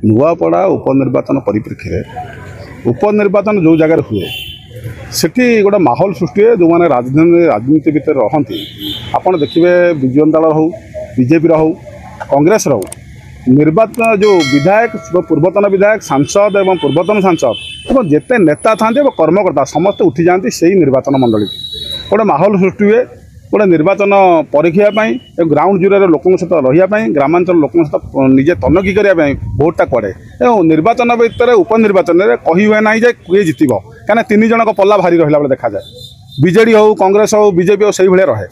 नुआपड़ा उपनिर्वाचन परिप्रेक्षी में उपनिर्वाचन जो जगार हुए सेठी गोटे माहौल सृष्टि है जो मैंने राजनीति भितर रहती आपड़ देखिए विजु जनता दल हो बीजेपी हो कांग्रेस हो निर्वाचन जो विधायक पूर्वतन विधायक सांसद एवं पूर्वतन सांसद और जिते नेता था कर्मकर्ता समस्ते उठी जाती से निर्वाचन मंडली गोटे माहौल सृष्टि हुए गोटे निर्वाचन परीक्षापी ग्राउंड जीरो लोकों सहित रही ग्रामांचल लोकों सहित निजे तनखी करने भोटा कड़े निर्वाचन भितर उपनिर्वाचन में कही हुए ना जे किए जितब कहीं तीन जन पल्ला भारी रहा बेले देखा जाए बीजेडी हो कांग्रेस हो बीजेपी हो से रहे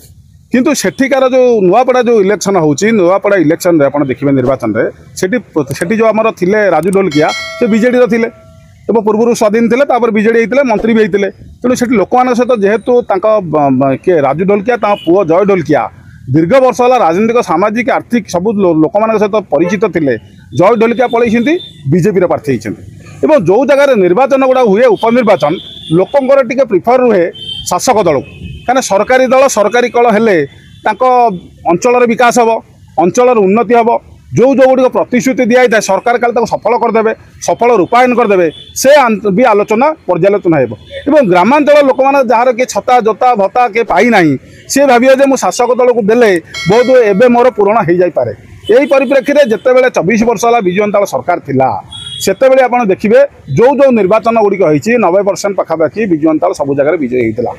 किंतु सेठिकार जो नुआपड़ा जो इलेक्शन होची नुआपड़ा इलेक्शन आप देखिए निर्वाचन में सेठी जो आमर थिले राजू ढोलकिया से बीजेडी रे एवं पूर्व स्वाधीन थे बीजेडी होते मंत्री भी होते तेणु से लोक सहित जेहेतु किए राजू ढोलकिया पुओ जय ढोलकिया दीर्घ वर्ष है राजनीतिक सामाजिक आर्थिक सब लोक सहित परिचित थे जय ढोलकिया पलैंती बीजेपी प्रार्थी होती जो जगार निर्वाचन गुड़ा हुए उपनिर्वाचन लोकंर टी प्रिफर रुहे शासक दल को कहीं सरकारी दल सरकारी कल हेले अंचल विकास हम अंचल उन्नति हम जो जो गुड़ प्रतिश्रुति दिखाई था सरकार काले सफल करदे सफल रूपायन करदे से भी आलोचना पर्यालोचना हो ग्रामांचल लोक मैंने जार किए छता जोता भत्ता किए पाईना सी भावे जे मुझ शासक दल को देले बहुत एवं मोर पूरण हो जापे यही परिप्रेक्षी में जितेबाला 24 वर्ष है विजु जनता दल सरकार थिला सेतेबेले आप देखिए जो जो निर्वाचन गुड़िक होती 90% पाखापाखि विजु जनता दल सब जगह विजयी होता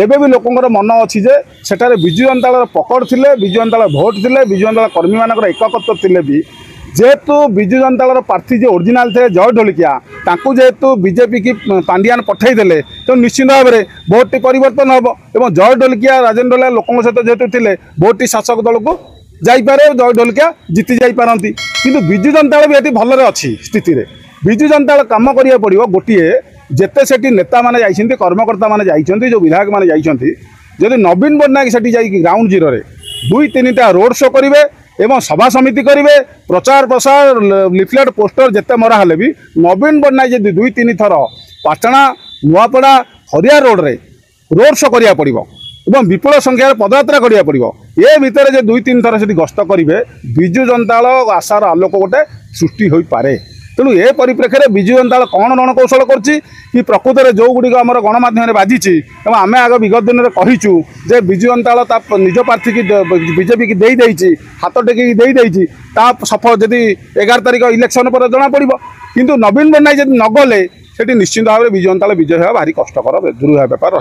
एवं भी लोकंर मन अच्छी जे सेठारे विजु जनता दल पकड़ थे विजु जनता दल भोट थे विजु जनता दल कर्मी मान एकत्र थे भी जेहेतु विजु जनता दल प्रार्थी जो ओरिजिनाल थे जय ढोलकिया जेहेतु बीजेपी की पांडियान पठेदेले तो निश्चित भाव में भोट टी परिवर्तन हम और जय ढोलकिया राजेन्द्र ढोलकिया लोकों सहित जेहेतु थे भोट टी शासक दल को जाइपारे जय ढोलकिया जीति जापारती किंतु विजु जनता दल भी ये भलरे अच्छी स्थिति रे विजु जनता दल काम करिया पड़िबो गोटिए जेते सेठी नेता माने जाइछन्ती कर्मकर्ता माने जाइछन्ती जो विधायक माने जाइछन्ती जदि नवीन पट्टनायक सेठी जाइकी ग्राउंड जीरो रे 2-3टा रोड शो करिवे एवं सभा समिति करिवे प्रचार प्रसार लिफलेट पोस्टर जेते मरा हले भी नवीन पट्टनायक जदि 2-3 थर पाटना नुआपड़ा हरिया रोड रे रोड शो करिया पड़िबो एवं विपुल संख्यार पदयात्रा करिया पड़िबो ए भितर जे 2-3 थर सेठी गस्त करिवे विजु जनता दल आशार आलोक गोटे सृष्टि होई पारे तेणु ए परिप्रेक्षी में विजु जनता दल कौन रणकौशल कर प्रकृत में जो गुड़िक आम गणमाध्यम बाजी आम आग विगत दिन में कहीचु जे विजु जनता दल निज प्रार्थी की बीजेपी की देदेई हाथ टेक देदेई सफल जदि 11 तारिख इलेक्शन पर जना पड़ो किंतु नवीन पट्टनायक जब नगले से निश्चित भाव में विजु जनता दल विजय होगा भारी कष्टर दुर्ह बेपार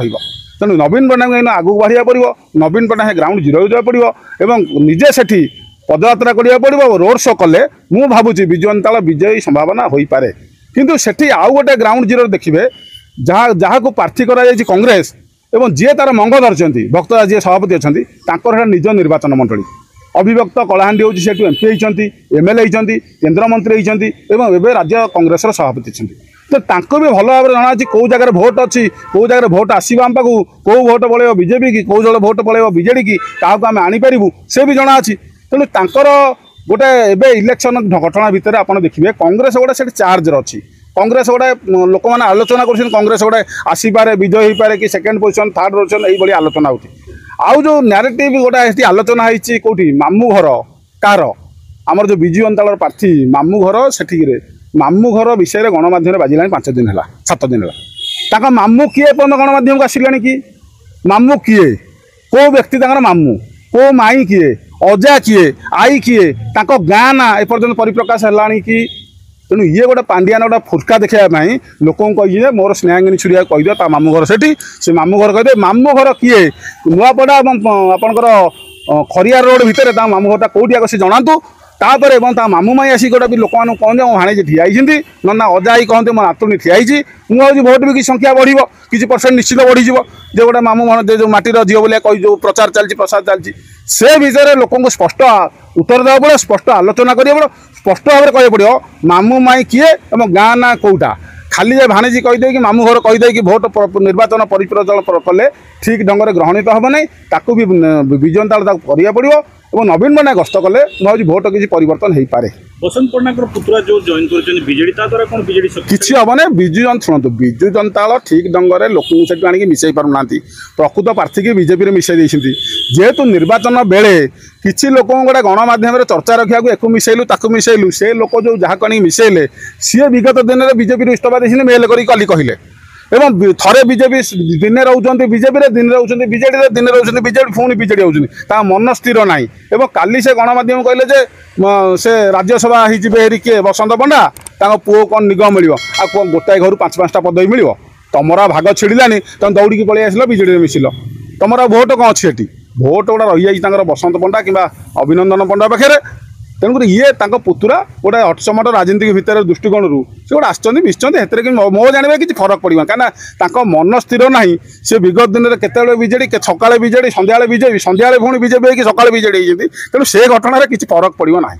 तेणु नवीन पट्टनायक आगू बढ़िया पड़ो नवीन पट्टनायक ग्राउंड जीरो जावा पड़ो और निजे सेठी पदयात्रा करिया पड़ो रोड शो कले मु भावुची विजु जनता दल विजयी संभावना हो पारे किंतु सेठी आउ गोटे ग्राउंड जीरो देखिए जहाँ को प्रार्थी करा कांग्रेस एवं जी तार मंग धरती भक्तदास जी सभापति अच्छा निज निर्वाचन मंडली अभिभक्त कलाहांडी हूँ से एमपी होती एमएलए होती केन्द्रमंत्री होती एवं राज्य कांग्रेस सभापति तो भी भल भाव में जना कौ जगह भोट अच्छी कौ जगह भोट आसो आम पाक कौ भोट पड़े बीजेपी की कौ जगह भोट पड़े बीजेडी की क्या आम आनीपारू से भी जना अच्छी तेणु तांकर गोटे एबे इलेक्शन घटना भितर आप देखिए कांग्रेस गोटे से चार्ज अच्छी कांग्रेस गोटे लोक मैंने आलोचना कर कांग्रेस गोटे आसीपारे विजय हो पारे कि सेकेंड पोजिशन थर्ड पोजिशन यही आलोचना होती आउ जो नारेटिव गोटे आलोचना होती कौटी मामू घर कार आमर जो विजु जनता दल प्रार्थी मामू घर से मामू घर विषय में गणमाध्यम बाजिला 5 दिन है 7 दिन है मामू किए गणमाध्यम को आसिलानी कि मामू किए कौ व्यक्ति मामू कौ माई किए अजा किए आई किए गाँ ना एपर्तंत परिप्रकाश है कि तेणु ये गोटे पांडियान गोटे फुटका देखापी लोक कही मोर स्नेहांगिनी छुड़िया कहीदे ता मामू घर से मामू घर कहीदे मामू घर किए नुआपड़ा आपंकर खरिया रोड भितर मामू घरटा कौटी आगे से जनातु तापर मामू माई आसिक गोटे भी लोक मैंने कहते मो भाणी ठियाई ना अजा आई कहते मो नातुणी ठियाई मुझे भोट भी किसी संख्या बढ़ किसी परसेंट निश्चित बढ़ी जो गोटे मामू जो माटीर झील बोलिया कही जो प्रचार चलती प्रसार चलती से विषय लोक स्पष्ट उत्तर देवा पड़ो स्पष्ट आलोचना करा पड़ो स्पष्ट भाव में कह पड़ो मामू माई किए और गाँ ना कौटा खाली जे भाणीजी कहीदे कि मामू घर कहीदे कि भोट निर्वाचन परिचालन कले ठीक ढंग से ग्रहणित हम ना ताकू भी विजु जनता दल करा पड़ो और नवीन पट्टनायक गस्त कले भाई भोट किसी परिवर्तन हो पारे। बसंत पट्टनायक पुतुरा जो जॉइन कर बीजेडी द्वारा कौन बीजेडी किसी हम ना विजु शुणु विजु जनता दल ठीक ढंग से लोक आनिक मिसई पार ना प्रकृत प्रार्थी की बीजेपी मिसई जेहेतु निर्वाचन बेले किसी लोक गोटे गणमाध्यम चर्चा रखा एक मिसैलु ताकू मिसैलु से लोक जो जहाँ कणी मिसैले सी विगत दिन में बीजेपी इस्तफा देते मेल कली कहले एवं थरे बीजेपी दिन रोचे बीजेपी दिन रोचे बीजेडी दिन रोचे बीजेडी पुणी बीजेडी होता मन स्थिर ना एवं काली से गणमाध्यम कहले से राज्यसभा होरी किए बसंत पंडा पुओ कौन निगम मिल गोटाए घर 5-5टा पदवी मिल तुमर भाग छिड़ानी तुम दौड़ी पलि आसल बीजेडी मिसिल तुमर भोट कौन अच्छी भोट गोटा रही बसंत पंडा कि अभिनंदन पंडा पाखे तेणुक ये पुतुरा गोटे हटसमट राजनीति भितर दृष्टिकोण से गोटे आसछन्ति मिसछन्ति कि मो जाने किसी फरक पड़ो कहीं मन स्थिर ना सी विगत दिन में केत बीजेडी सकाଳେ बीजेडी संध्या बीजेपी संध्या पुणी बीजेपी सकाଳେ बीजेडी तेणु से घटना किसी फरक पड़ो ना।